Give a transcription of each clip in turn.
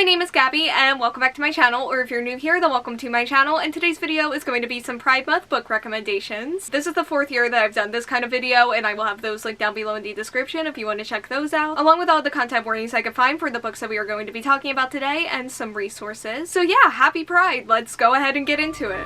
name is Gabby and welcome back to my channel, or if you're new here then welcome to my channel, and today's video is going to be some Pride Month book recommendations. This is the 4th year that I've done this kind of video and I will have those linked down below in the description if you want to check those out, along with all the content warnings I could find for the books that we are going to be talking about today and some resources. So yeah, happy Pride! Let's go ahead and get into it.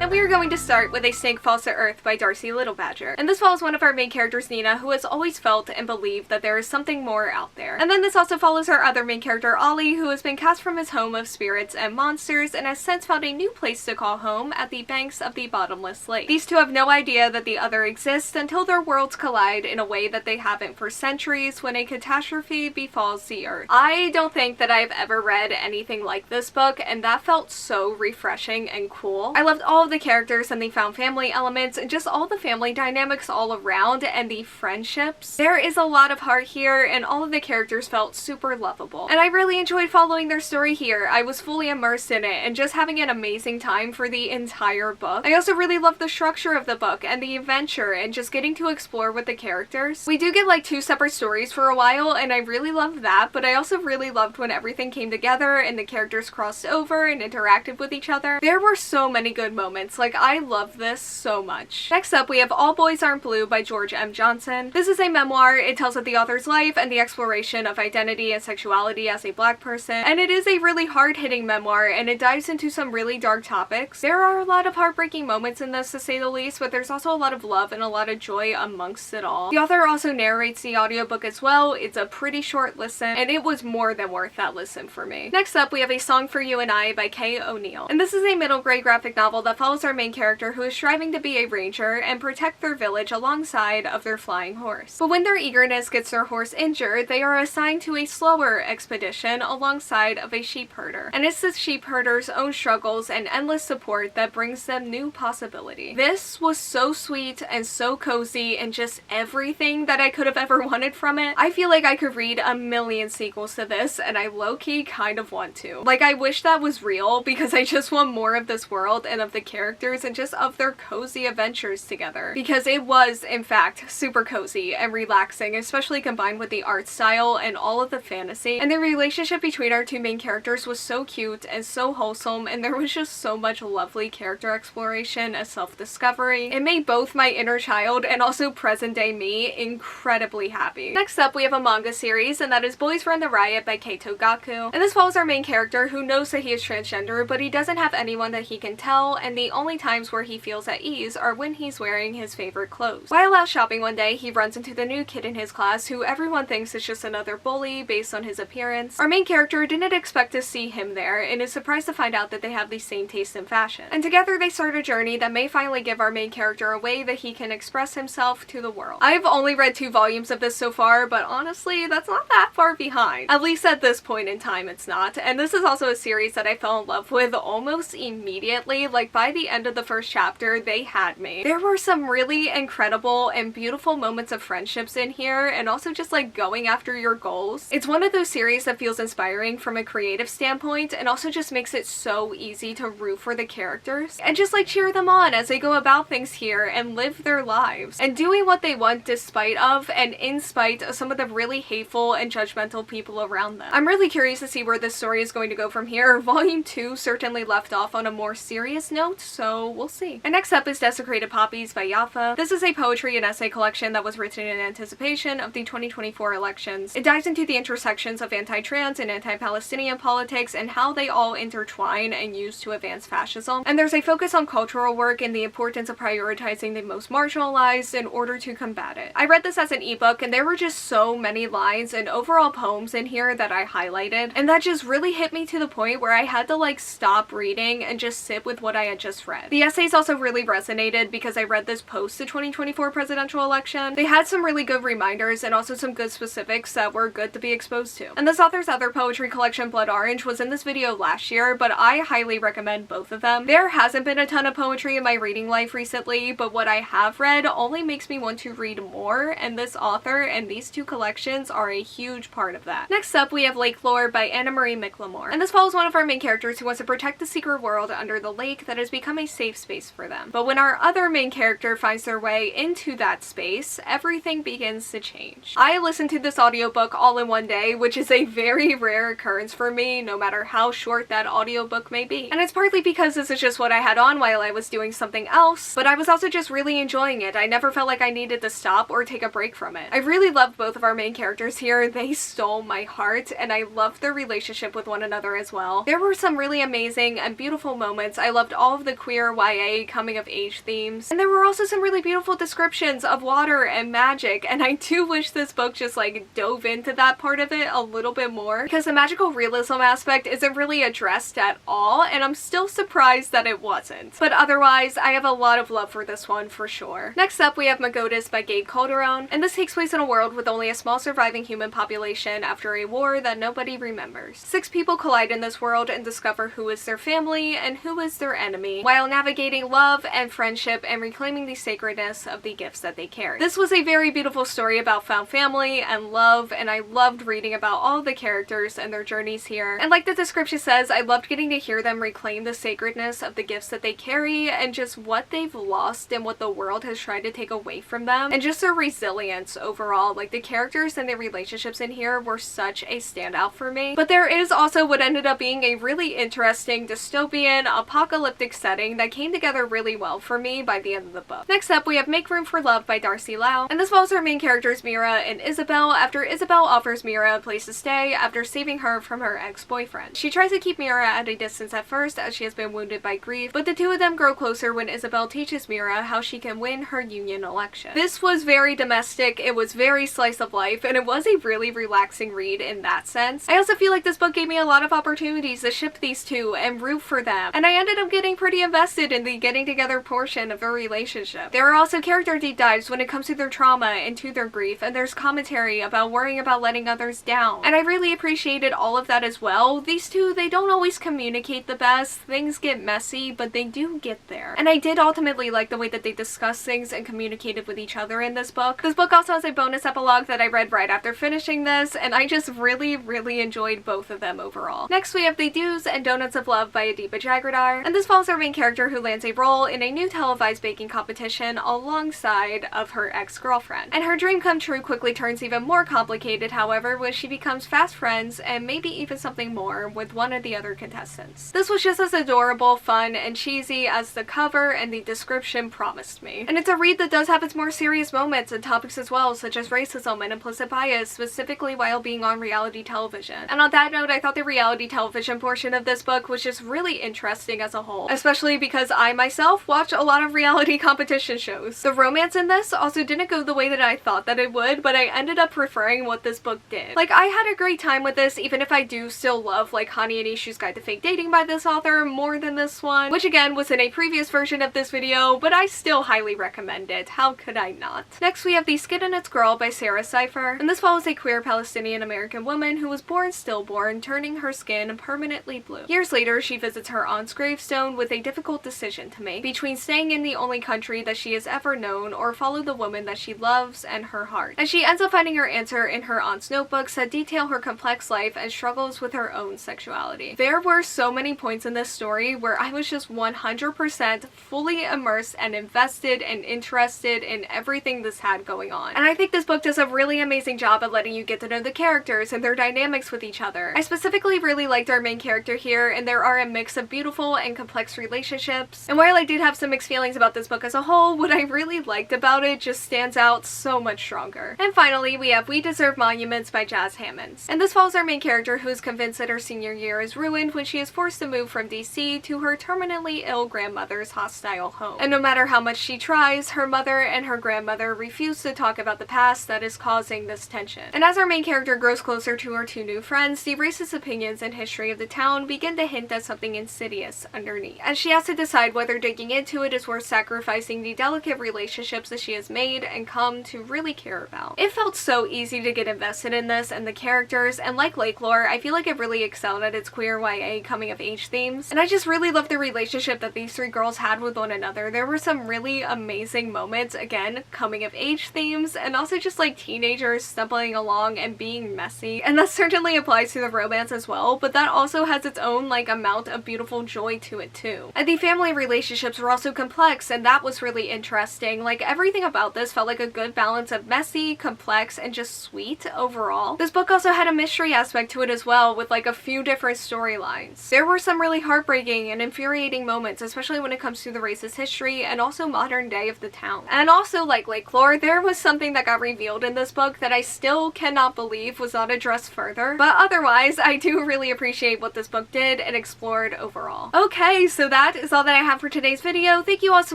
And we are going to start with A Snake Falls to Earth by Darcy Littlebadger. And this follows one of our main characters, Nina, who has always felt and believed that there is something more out there. And then this also follows our other main character, Ollie, who has been cast from his home of spirits and monsters and has since found a new place to call home at the banks of the bottomless lake. These two have no idea that the other exists until their worlds collide in a way that they haven't for centuries when a catastrophe befalls the earth. I don't think that I've ever read anything like this book, and that felt so refreshing and cool. I loved all of the characters and the found family elements and just all the family dynamics all around and the friendships. There is a lot of heart here and all of the characters felt super lovable. And I really enjoyed following their story here. I was fully immersed in it and just having an amazing time for the entire book. I also really loved the structure of the book and the adventure and just getting to explore with the characters. We do get like 2 separate stories for a while and I really loved that, but I also really loved when everything came together and the characters crossed over and interacted with each other. There were so many good moments. Like, I love this so much. Next up, we have All Boys Aren't Blue by George M. Johnson. This is a memoir. It tells of the author's life and the exploration of identity and sexuality as a black person, and it is a really hard-hitting memoir, and it dives into some really dark topics. There are a lot of heartbreaking moments in this, to say the least, but there's also a lot of love and a lot of joy amongst it all. The author also narrates the audiobook as well. It's a pretty short listen, and it was more than worth that listen for me. Next up, we have A Song for You and I by Kay O'Neill, and this is a middle grade graphic novel that follows our main character who is striving to be a ranger and protect their village alongside of their flying horse. But when their eagerness gets their horse injured, they are assigned to a slower expedition alongside of a sheep herder. And it's this sheep herder's own struggles and endless support that brings them new possibility. This was so sweet and so cozy and just everything that I could have ever wanted from it. I feel like I could read a million sequels to this and I low-key kind of want to. Like, I wish that was real because I just want more of this world and of the characters and just of their cozy adventures together, because it was in fact super cozy and relaxing, especially combined with the art style and all of the fantasy. And the relationship between our 2 main characters was so cute and so wholesome, and there was just so much lovely character exploration and self-discovery. It made both my inner child and also present day me incredibly happy. Next up, we have a manga series, and that is Boys Run the Riot by Keito Gaku. And this follows our main character who knows that he is transgender, but he doesn't have anyone that he can tell, and the only times where he feels at ease are when he's wearing his favorite clothes. While out shopping one day, he runs into the new kid in his class who everyone thinks is just another bully based on his appearance. Our main character didn't expect to see him there and is surprised to find out that they have the same taste in fashion. And together they start a journey that may finally give our main character a way that he can express himself to the world. I've only read 2 volumes of this so far, but honestly, that's not that far behind. At least at this point in time, it's not. And this is also a series that I fell in love with almost immediately. Like, by the end of the first chapter, they had me. There were some really incredible and beautiful moments of friendships in here, and also just like going after your goals. It's one of those series that feels inspiring from a creative standpoint and also just makes it so easy to root for the characters and just like cheer them on as they go about things here and live their lives and doing what they want despite of and in spite of some of the really hateful and judgmental people around them. I'm really curious to see where this story is going to go from here. Volume 2 certainly left off on a more serious note, so we'll see. And next up is Desecrated Poppies by Yaffa. This is a poetry and essay collection that was written in anticipation of the 2024 elections. It dives into the intersections of anti-trans and anti-Palestinian politics and how they all intertwine and use to advance fascism. And there's a focus on cultural work and the importance of prioritizing the most marginalized in order to combat it. I read this as an ebook and there were just so many lines and overall poems in here that I highlighted, and that just really hit me to the point where I had to like stop reading and just sit with what I had just read. The essays also really resonated because I read this post the 2024 presidential election. They had some really good reminders and also some good specifics that were good to be exposed to. And this author's other poetry collection, Blood Orange, was in this video last year, but I highly recommend both of them. There hasn't been a ton of poetry in my reading life recently, but what I have read only makes me want to read more, and this author and these 2 collections are a huge part of that. Next up, we have Lakelore by Anna Marie McLemore. And this follows one of our main characters who wants to protect the secret world under the lake that has become become a safe space for them. But when our other main character finds their way into that space, everything begins to change. I listened to this audiobook all in one day, which is a very rare occurrence for me, no matter how short that audiobook may be. And it's partly because this is just what I had on while I was doing something else, but I was also just really enjoying it. I never felt like I needed to stop or take a break from it. I really loved both of our main characters here. They stole my heart, and I loved their relationship with one another as well. There were some really amazing and beautiful moments. I loved all of the queer YA coming of age themes, and there were also some really beautiful descriptions of water and magic, and I do wish this book just like dove into that part of it a little bit more, because the magical realism aspect isn't really addressed at all, and I'm still surprised that it wasn't. But otherwise, I have a lot of love for this one for sure. Next up, we have Màgòdiz by Gabe Calderón, and this takes place in a world with only a small surviving human population after a war that nobody remembers. 6 people collide in this world and discover who is their family and who is their enemy, while navigating love and friendship and reclaiming the sacredness of the gifts that they carry. This was a very beautiful story about found family and love, and I loved reading about all of the characters and their journeys here. And like the description says, I loved getting to hear them reclaim the sacredness of the gifts that they carry and just what they've lost and what the world has tried to take away from them, and just their resilience overall. Like, the characters and the relationships in here were such a standout for me. But there is also what ended up being a really interesting dystopian apocalyptic setting that came together really well for me by the end of the book. Next up, we have Make Room for Love by Darcy Liao, and this follows our main characters Mira and Isabel after Isabel offers Mira a place to stay after saving her from her ex-boyfriend. She tries to keep Mira at a distance at first as she has been wounded by grief, but the two of them grow closer when Isabel teaches Mira how she can win her union election. This was very domestic, it was very slice of life, and it was a really relaxing read in that sense. I also feel like this book gave me a lot of opportunities to ship these two and root for them, and I ended up getting pretty invested in the getting together portion of their relationship. There are also character deep dives when it comes to their trauma and to their grief, and there's commentary about worrying about letting others down, and I really appreciated all of that as well. These two, they don't always communicate the best, things get messy, but they do get there. And I did ultimately like the way that they discussed things and communicated with each other in this book. This book also has a bonus epilogue that I read right after finishing this, and I just really enjoyed both of them overall. Next, we have The Do's and Donuts of Love by Adiba Jaigirdar, and this follows our main character who lands a role in a new televised baking competition alongside of her ex-girlfriend. And her dream come true quickly turns even more complicated, however, when she becomes fast friends and maybe even something more with one of the other contestants. This was just as adorable, fun, and cheesy as the cover and the description promised me. And it's a read that does have its more serious moments and topics as well, such as racism and implicit bias, specifically while being on reality television. And on that note, I thought the reality television portion of this book was just really interesting as a whole, especially because I myself watch a lot of reality competition shows. The romance in this also didn't go the way that I thought that it would, but I ended up preferring what this book did. Like, I had a great time with this, even if I do still love like Honey and Ishu's Guide to Fake Dating by this author more than this one, which again was in a previous version of this video, but I still highly recommend it. How could I not? Next, we have The Skin and Its Girl by Cypher, and this follows a queer Palestinian-American woman who was born stillborn, turning her skin permanently blue. Years later, she visits her aunt's gravestone with a difficult decision to make between staying in the only country that she has ever known or follow the woman that she loves and her heart. And she ends up finding her answer in her aunt's notebooks that detail her complex life and struggles with her own sexuality. There were so many points in this story where I was just 100% fully immersed and invested and interested in everything this had going on. And I think this book does a really amazing job at letting you get to know the characters and their dynamics with each other. I specifically really liked our main character here, and there are a mix of beautiful and complex relationships. And while I did have some mixed feelings about this book as a whole, what I really liked about it just stands out so much stronger. And finally, we have We Deserve Monuments by Jazz Hammonds. And this follows our main character who is convinced that her senior year is ruined when she is forced to move from DC to her terminally ill grandmother's hostile home. And no matter how much she tries, her mother and her grandmother refuse to talk about the past that is causing this tension. And as our main character grows closer to her two new friends, the racist opinions and history of the town begin to hint at something insidious underneath. And she has to decide whether digging into it is worth sacrificing the delicate relationships that she has made and come to really care about. It felt so easy to get invested in this and the characters, and like Lakelore, I feel like it really excelled at its queer YA coming of age themes. And I just really loved the relationship that these three girls had with one another. There were some really amazing moments, again, coming of age themes, and also just like teenagers stumbling along and being messy. And that certainly applies to the romance as well, but that also has its own like amount of beautiful joy to it too. And the family relationships were also complex, and that was really interesting. Like, everything about this felt like a good balance of messy, complex, and just sweet overall. This book also had a mystery aspect to it as well, with like a few different storylines. There were some really heartbreaking and infuriating moments, especially when it comes to the racist history and also modern day of the town. And also, like Lakelore, there was something that got revealed in this book that I still cannot believe was not addressed further. But otherwise, I do really appreciate what this book did and explored overall. Okay, so that is all that I have for today's video. Thank you all so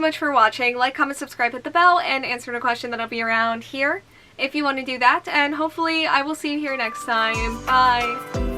much for watching. Like, comment, subscribe, hit the bell, and answer the question that'll be around here if you want to do that. And hopefully I will see you here next time. Bye!